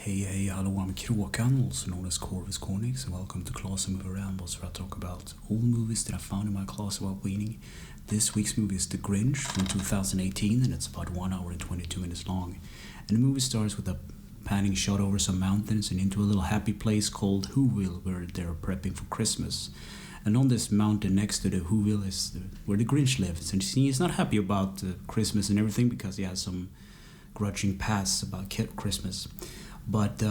Hey, hello, I'm Kråkan, also known as Corvus Cornix, and welcome to Closet Movie Rambles, where I talk about old movies that I found in my closet while cleaning. This week's movie is The Grinch from 2018, and it's about 1 hour and 22 minutes long. And the movie starts with a panning shot over some mountains and into a little happy place called Whoville, where they're prepping for Christmas. And on this mountain next to the Whoville is where the Grinch lives, and he's not happy about Christmas and everything because he has some grudging past about Christmas. But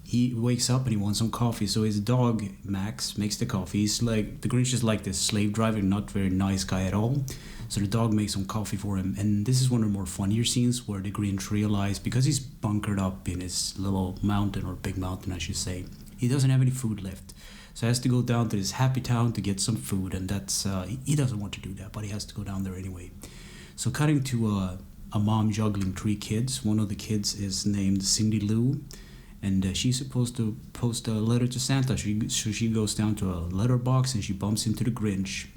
he wakes up and he wants some coffee, so his dog Max makes the coffee. He's like, the Grinch is like this slave driver, not very nice guy at all. So the dog makes some coffee for him, and this is one of the more funnier scenes where the Grinch realizes, because he's bunkered up in his little mountain, or big mountain I should say, he doesn't have any food left. So he has to go down to this happy town to get some food, and that's he doesn't want to do that, but he has to go down there anyway. So cutting to a mom juggling 3 kids. One of the kids is named Cindy Lou, and she's supposed to post a letter to Santa. So she goes down to a letterbox and she bumps into the Grinch.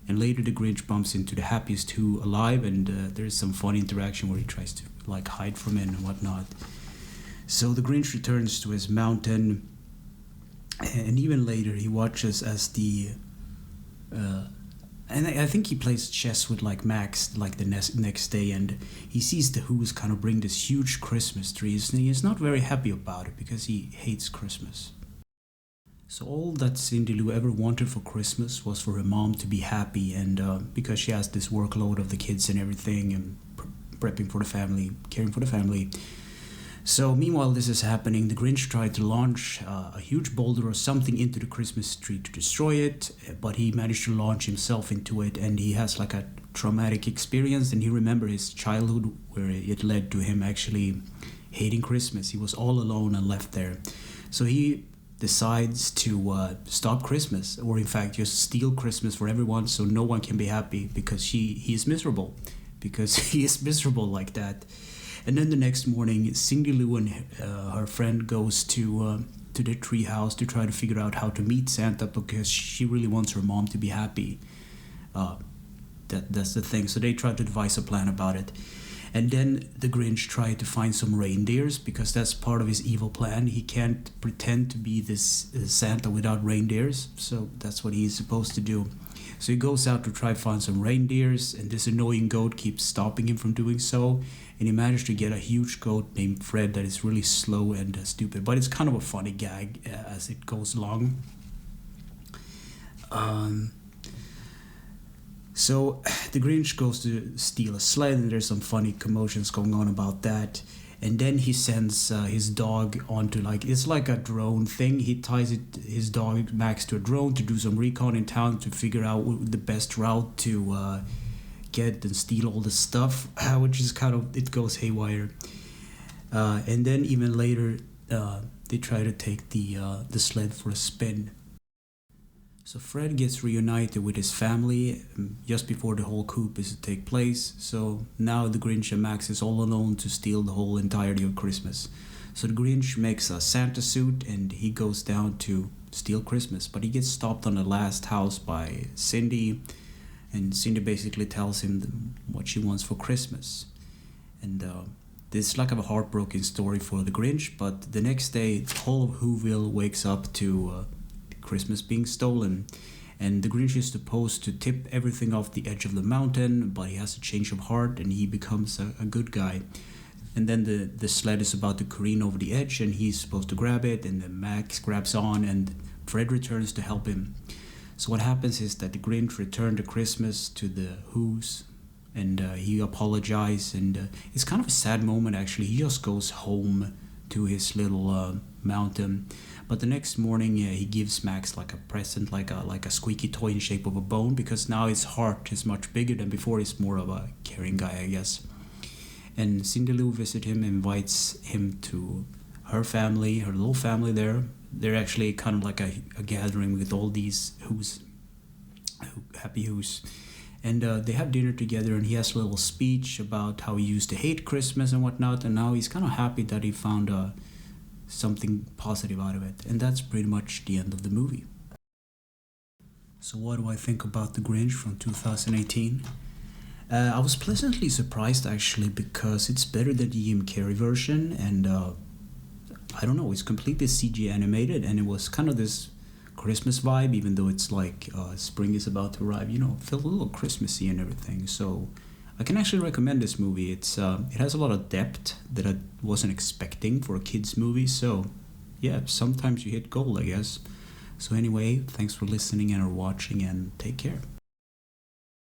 And later the Grinch bumps into the happiest who alive, and there's some funny interaction where he tries to like hide from it and whatnot. So the Grinch returns to his mountain, and even later he watches as the and I think he plays chess with like Max like the next day, and he sees the Who's kind of bring this huge Christmas tree, and he's not very happy about it because he hates Christmas. So all that Cindy Lou ever wanted for Christmas was for her mom to be happy, and because she has this workload of the kids and everything, and prepping for the family, caring for the family. So meanwhile this is happening, the Grinch tried to launch a huge boulder or something into the Christmas tree to destroy it, but he managed to launch himself into it, and he has like a traumatic experience, and he remembers his childhood where it led to him actually hating Christmas. He was all alone and left there. So he decides to stop Christmas, or in fact just steal Christmas for everyone so no one can be happy, because he is miserable. Because he is miserable like that. And then the next morning, Cindy Lou and her friend goes to the tree house to try to figure out how to meet Santa, because she really wants her mom to be happy. That's the thing. So they try to devise a plan about it. And then the Grinch tried to find some reindeers, because that's part of his evil plan. He can't pretend to be this Santa without reindeers, so that's what he's supposed to do. So he goes out to try to find some reindeers, and this annoying goat keeps stopping him from doing so. And he managed to get a huge goat named Fred that is really slow and stupid, but it's kind of a funny gag as it goes along. So the Grinch goes to steal a sled, and there's some funny commotions going on about that. And then he sends his dog onto it's like a drone thing. He ties his dog Max to a drone to do some recon in town to figure out the best route to get and steal all the stuff, which is kind of, it goes haywire. And then even later, they try to take the sled for a spin. So Fred gets reunited with his family just before the whole coup is to take place. So now the Grinch and Max is all alone to steal the whole entirety of Christmas. So the Grinch makes a Santa suit and he goes down to steal Christmas, but he gets stopped on the last house by Cindy, and Cindy basically tells him what she wants for Christmas. And this is like a heartbroken story for the Grinch, but the next day the whole of Whoville wakes up to Christmas being stolen, and the Grinch is supposed to tip everything off the edge of the mountain, but he has a change of heart and he becomes a good guy. And then the sled is about to careen over the edge, and he's supposed to grab it, and then Max grabs on, and Fred returns to help him. So what happens is that the Grinch returned the Christmas to the Who's, and he apologized, and it's kind of a sad moment actually. He just goes home to his little mountain. But the next morning he gives Max like a present, like a squeaky toy in shape of a bone, because now his heart is much bigger than before. He's more of a caring guy, I guess. And Cindy Lou visits him, invites him to her family, her little family there. They're actually kind of like a gathering with all these happy Who's. And they have dinner together, and he has a little speech about how he used to hate Christmas and whatnot, and now he's kind of happy that he found something positive out of it. And that's pretty much the end of the movie. So what do I think about The Grinch from 2018? I was pleasantly surprised actually, because it's better than the Jim Carrey version, and I don't know, it's completely CG animated, and it was kind of this Christmas vibe, even though it's like spring is about to arrive. You know, it felt a little Christmassy and everything. So I can actually recommend this movie. It has a lot of depth that I wasn't expecting for a kids movie. So yeah, sometimes you hit gold, I guess. So anyway, thanks for listening and or watching, and take care.